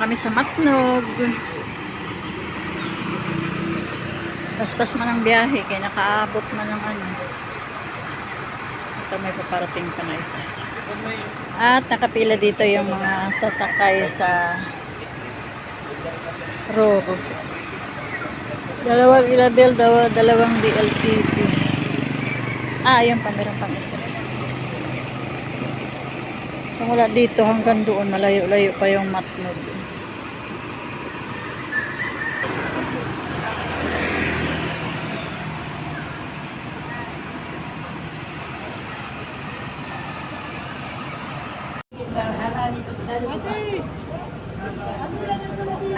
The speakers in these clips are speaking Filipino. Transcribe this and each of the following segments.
kami sa Matnog. Paspas man ang biyahe kaya nakaabot man ng ano. Ito may paparating pa na isa. At nakapila dito yung mga sasakay sa Roro. Dalawang Ilabel, dalawang DLTV. Ayun pa, meron pang isa. So mula dito hanggang doon, malayo-layo pa yung Matnog.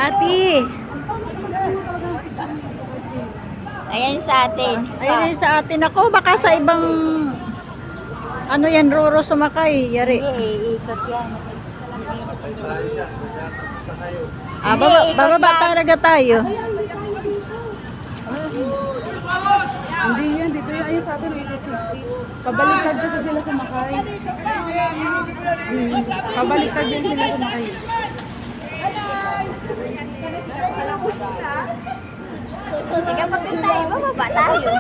Ate! Ayan sa atin. Ayun yung sa atin. Ako, baka sa ibang ano yan, Roro sumakay. Yari. Hindi, ikot yan. Bababa talaga tayo. Hindi yan, dito yan. Ayun sa atin, 860. Pabaliktad kasi sila sumakay. Pabaliktad din sila sumakay. Teka, pag tayo, bababa tayo.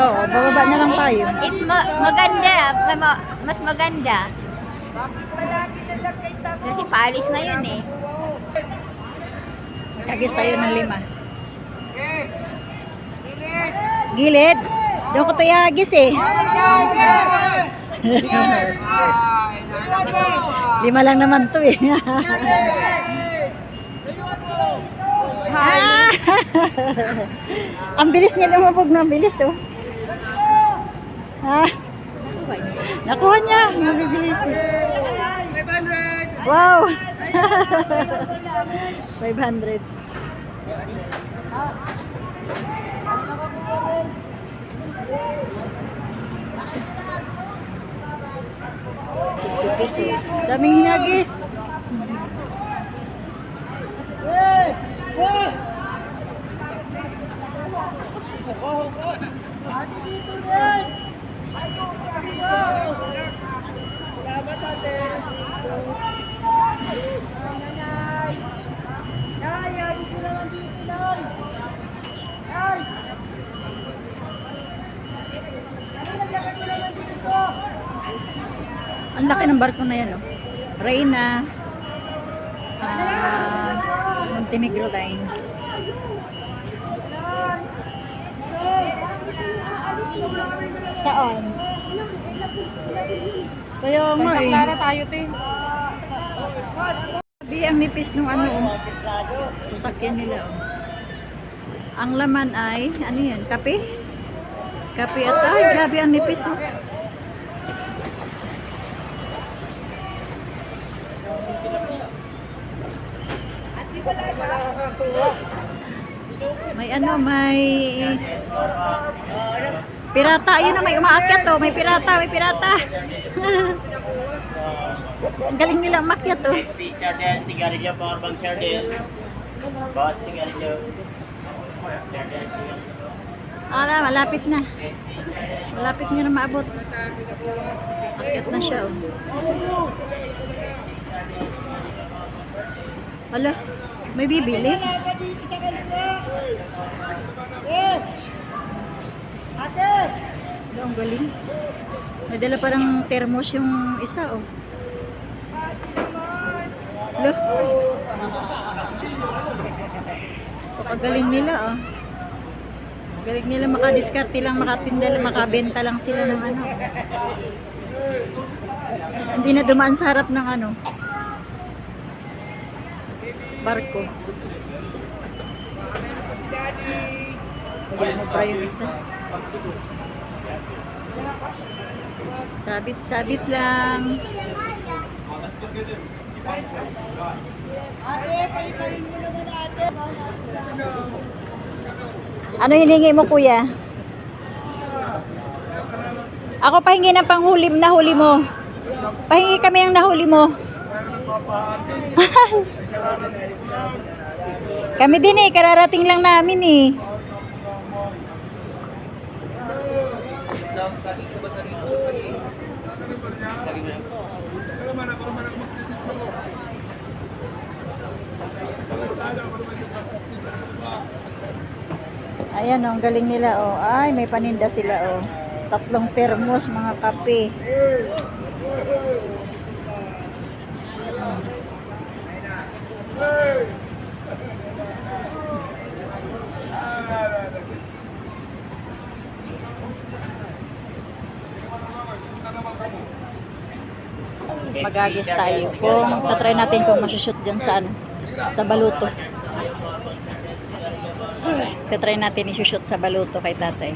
Oo, bababa na lang tayo. It's maganda. Mas maganda. Kasi paalis na yun eh. Kagis tayo ng 5. Gilid? Doon ko tayo agis eh. 5 lang naman to eh. Ang bilis niya lumabog na, ang bilis to. Nakuha niya, mabibilis eh. 500! Wow! 500. Daming hinagis. Ate dito din! Salamat ate! Nanay! Nay! Ate ko naman dito, Nay! Nay! Nalagyan ko naman dito! Ang laki ng barko na yan, oh. Reyna. Montenegro Lines. Saan? Kaya nga eh. Clara tayo, te. Sabi ang nipis nung ano, oh. Sasakyan nila, oh. Ang laman ay, ano yan, kape? Kape at ay, grabe ang nipis, oh. May ano, may pirata. Ayun na, may umaakyat to. May pirata, may pirata. Ang galing nila umakyat to. Si Chardel, sigarilyo, powerbang Chardel. Boss, sigarilyo. Chardel, sigarilyo. Malapit na. Malapit nyo na maabot. Akyat na siya, oh. Hala, may bibili. Ate! Ang galing. May dala parang thermos yung isa, oh. Look. So, pagaling nila, oh. Galing nila makadiskarte lang, makatinda lang, makabenta lang sila ng ano. Hindi na dumaan sa harap ng ano. Barko. Ayan mo pa yung isa. Sabit-sabit lang. Ate, paliparin mo naman ate. Ano hiningi mo, kuya? Ako pahingi ng panghuli na huli mo. Pahingi kami ng nahuli mo. Kami din eh, kararating lang namin eh. Ayan oh, ang galing nila oh. Ay, may paninda sila oh. 3 termos mga kape. Magagis tayo. Kung tatry natin kung masushoot dyan sa ano, sa baluto. Tatry natin isushoot sa baluto kay tatay.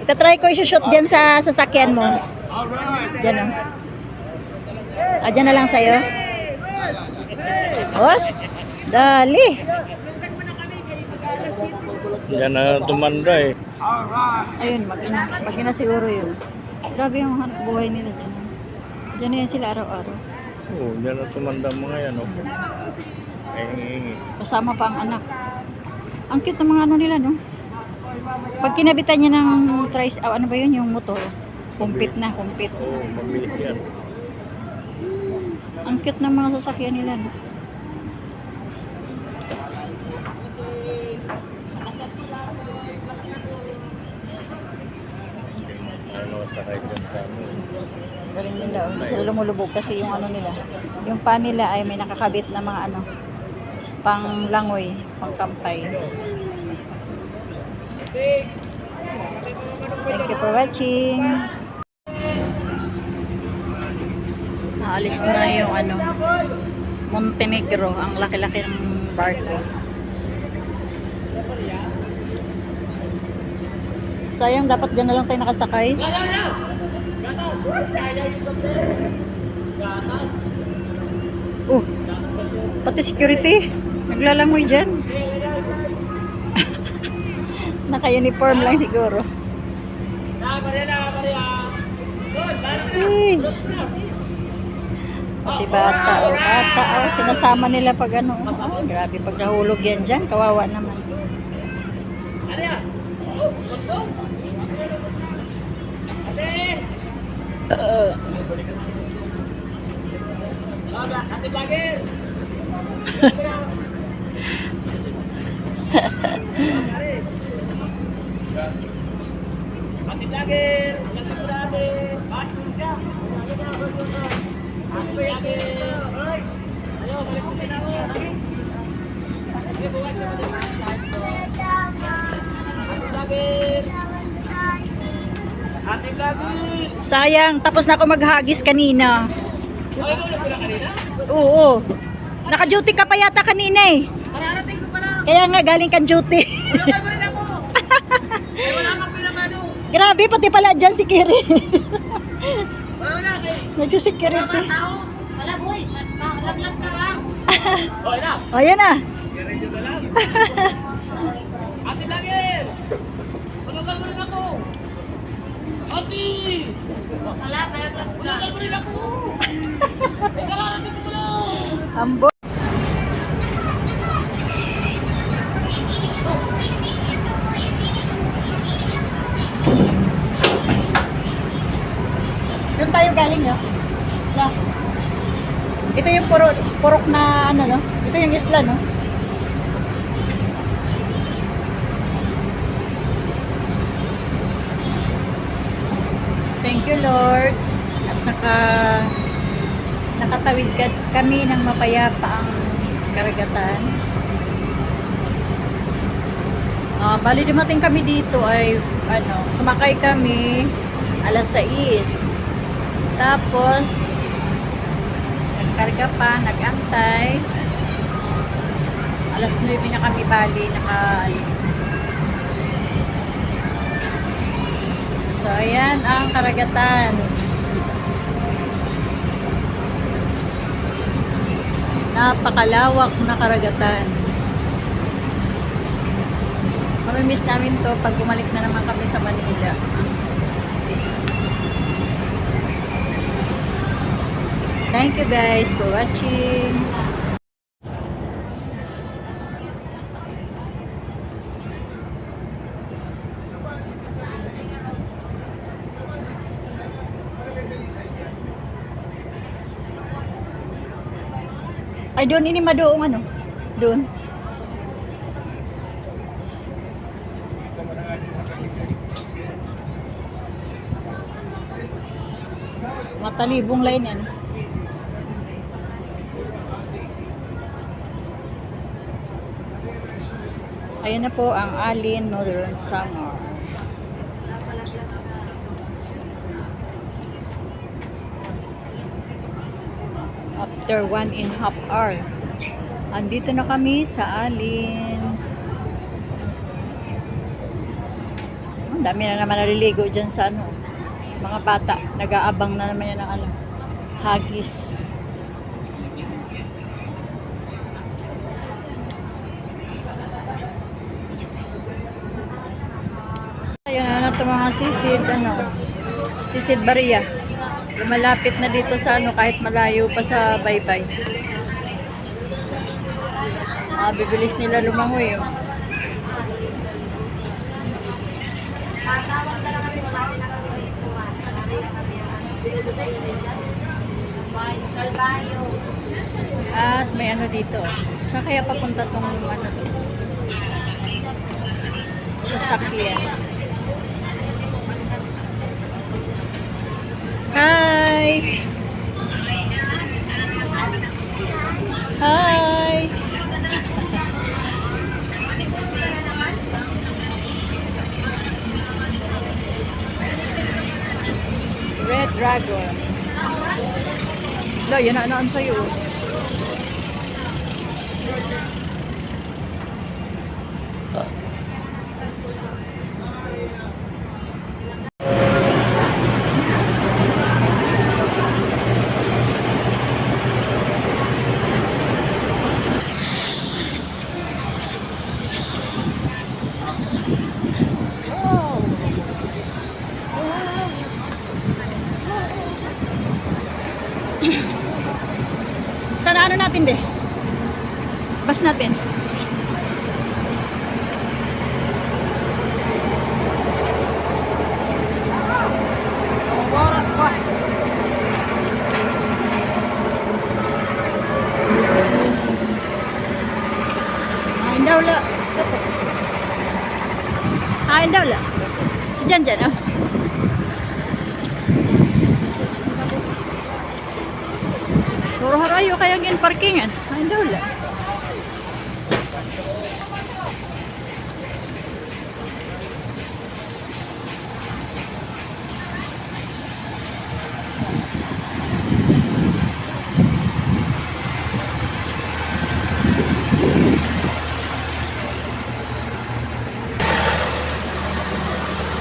Itatry ko isushoot dyan sa sasakyan mo. Dyan o. Ah, dyan na lang sa'yo. Os, dali. Yan na tumanda eh. Ayun, mag-ina siguro yun. Grabe yung hanap buhay nila dyan. Dyan na yan sila araw-araw. Oo, yan na tumanda mga yan. Oh. Kasama pa ang anak. Ang cute ng mga ano nila, no? Pag kinabitan niya ng ano ba yun, yung motor? Kumpit na, kumpit. Oo, mabilis yan. Ang cute ng mga sasakyan nila, no? Ano, sakay dyan sa ano. Galing nila, oh. Hindi sila lumulubog kasi yung ano nila. Yung pa nila ay may nakakabit na mga ano, pang langoy, pang kampay. Thank you for watching. Naalis na yung ano, Montenegro, ang laki-laki ng barko. Sayang, dapat dyan na lang tayo nakasakay. Oh, pati security naglalamoy dyan. Naka-uniform lang siguro. Hey. Pati bata o bata o sinasama nila pag ano. Oh, grabe pag nahulog yan dyan, kawawa naman. Sayang, tapos na ako maghagis kanina. Oo. Naka-duty ka pa yata kanina eh. Mararating ko pa lang. Kaya nga galing kang duty. Wala pa rin ako. Wala kang pinamano. Grabe, pati pala dyan si Kiri. Wala na kay. Nagsi-security. Wala boy, malaglag ka ba? Okay na. O, yan na. Diretso ka lang. Ate Lagir! Panagal mo rin ako! Ate! Wala, malaglag ka. Panagal mo rin ako! May kararating ko lang! Ambo. Doon tayo galing, no? No. Ito yung purok na ano, no? Ito yung isla, no? Thank you, Lord. At nakatawid kami ng mapayapa ang karagatan. Bali dumating kami dito ay ano, sumakay kami alas 6. Tapos nagkarga pa, nagantay. Alas 9 na kami bali nakaalis. So ayan ang karagatan. Napakalawak na karagatan. Mamimiss namin to pag bumalik na naman kami sa Manila. Thank you guys for watching. Ay, doon ini madoong ano? Doon. Matalibong line yan. Ayan na po ang Alin Northern Summer. After 1.5 hour. Andito na kami sa Alin. Ang dami na naman naliligo dyan sa ano. Mga bata. Nag-aabang na naman yan ng ano. Hagis. Ayan na ito mga sisid. Ano. Sisid Baria. Lumalapit na dito sa ano kahit malayo pa sa baybay. Bibilis nila lumangoy. Oh. At may ano dito. Saan kaya papunta tong ano to? Sasakyan. Hi! Hi! Red Dragon. Lo, yan na naan sa'yo. Sana ano natin de? Bus natin. Ayun daw la. Ayun daw la. Diyan oh. Puro harayo kayang in parkingan. Ayun daw la.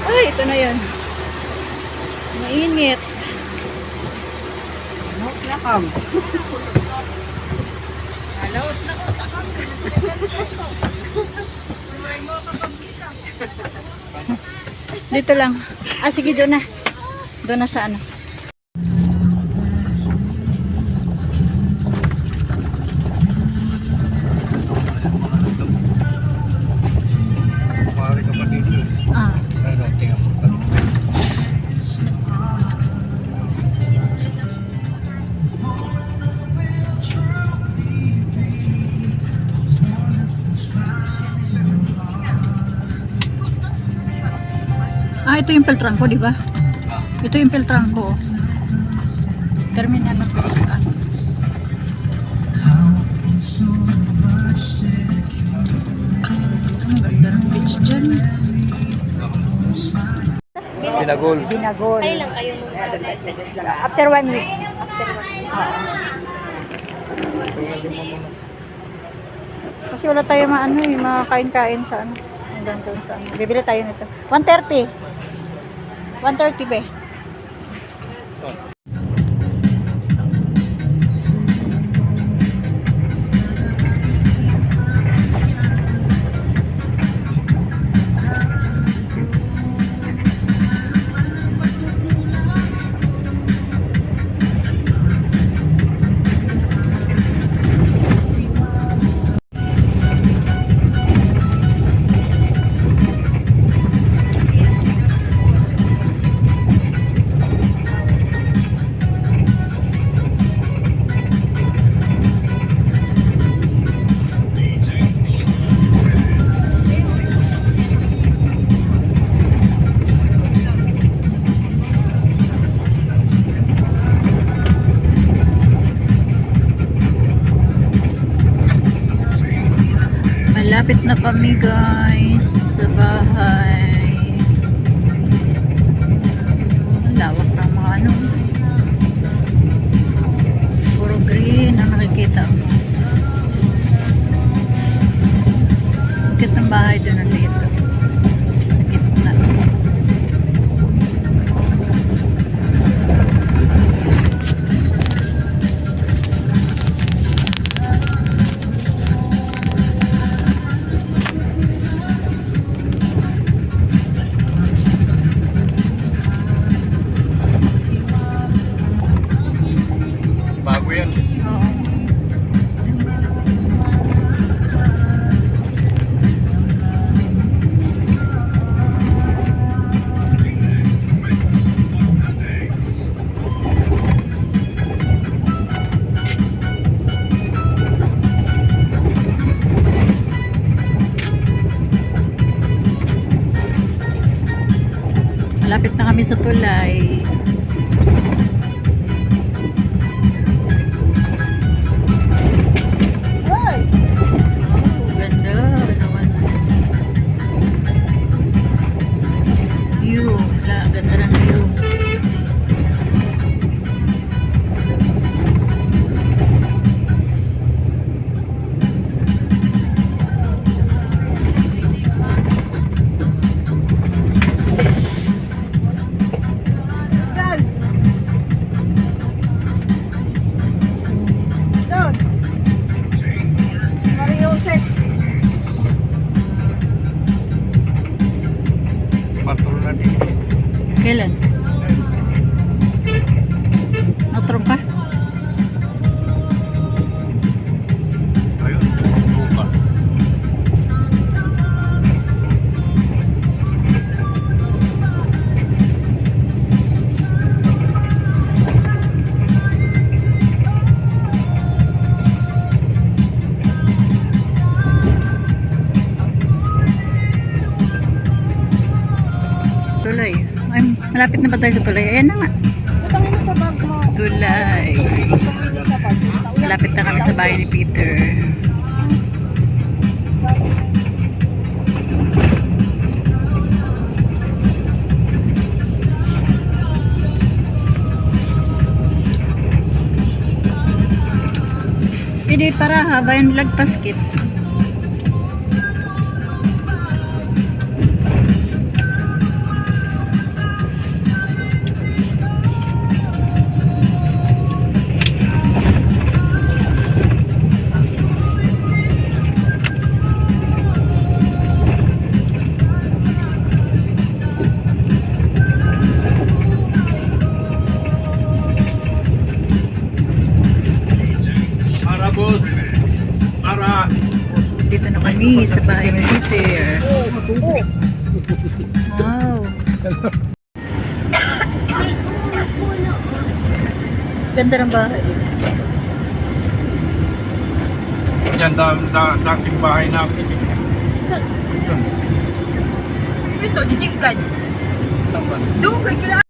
Ay, ito na yun. Mainit. Dito lang. Ah, sige, doon na. Doon na sa ano. Kumari ka pa dito. Ah. Ano, tingnan mo. Ah, ito yung Peltrangco, di ba? Ito yung Peltrangco. Terminal ng Peltrangco. Ang ganda ng beach dyan. Pinagol. Binagol. Kailan kayo nung After 1 week. Kasi wala tayo maano yung mga kain-kain sa ano. Hanggang doon sa ano. Bibili tayo nito. 130. 130 ba? Malapit na kami guys sa bahay. Ang lawak ng mga ano. Puro green ang nakikita mo. Bakit ang bahay doon nandito? Sa gitna. Bago yan. Oo. Malapit na kami sa tulay. Ganda naman. View. Ganda ng view. Patrol na din. Kailan? Natrong ka? Ayun, bukas. Tulay. Ay, malapit na ba tayo sa tulay? Ayan na nga. Butangin mo sa bag mo. Tulay. Butangin mo sa bag. Malapit na kami sa bahay ni Peter. Hindi para haba yung lagpas kit. Para boss. Para. Dito na kami sa bahay ni Peter. Wow. Ganda ng bahay. Yan, dating bahay namin. Yun. Ito, didikan. Tapan. Doon kay kailangan.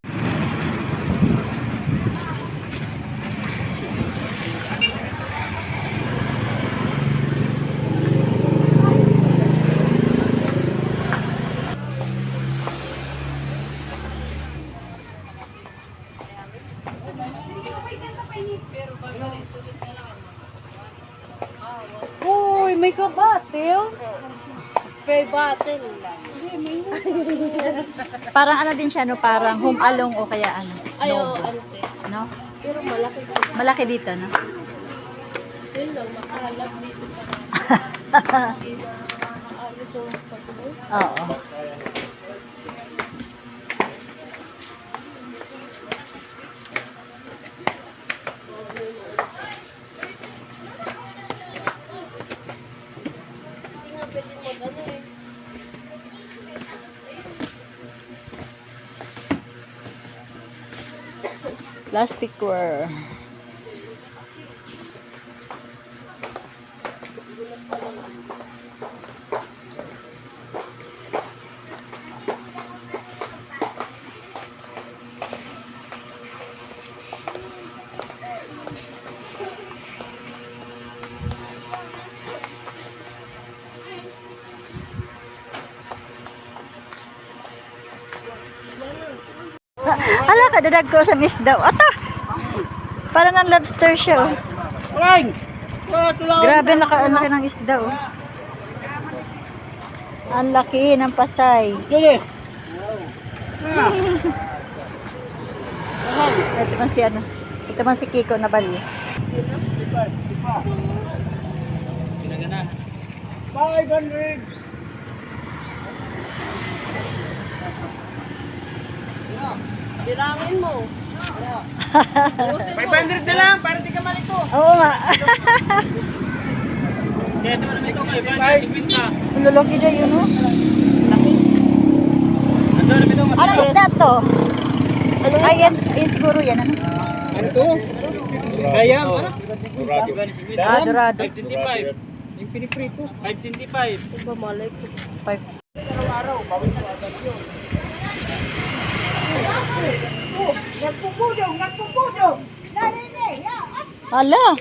Uy, may kabatil. Spray bottle lang. Parang ano din siya, no? Parang home along o kaya ano. Ayaw, Novo. ano te. No? Pero malaki ko. Malaki dito, no? Yun lang, makahalap dito pa na. Ano so, patuloy? Oo. Hindi nga pwede mag-ano eh. Plasticware. Hala ka, dadag ko sa miss daw. Ata! Parang ang lobster siya. Oh. Grabe, ang laki ng isda. Oh. Ang laki ng pasay. Ito man si ano. Ito man si Kiko na bali. Bilangin mo. 500 na lang, para di ka malito. Oo nga. Kaya ito na ito kayo, 550. Lulugi dyan yun, oh. Ito na ito. Anong isda to? Ay, yan siguro yan. Ano? Ano to? Kaya, ano? Ah, dorado. 525. Yung piniprito. 525. Ito ba malay ko? 5. Hala.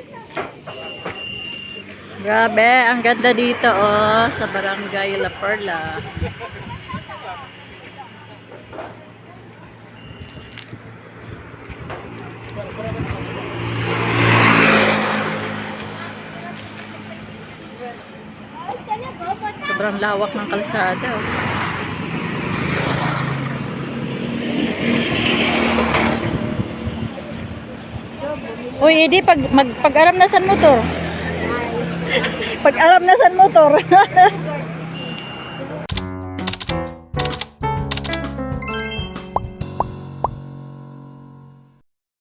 Grabe, ang ganda dito oh sa Barangay La Perla. Sobrang lawak ng kalsada. Oh. Uy, Edi, pag-aram na san motor. Pag-aram na san motor.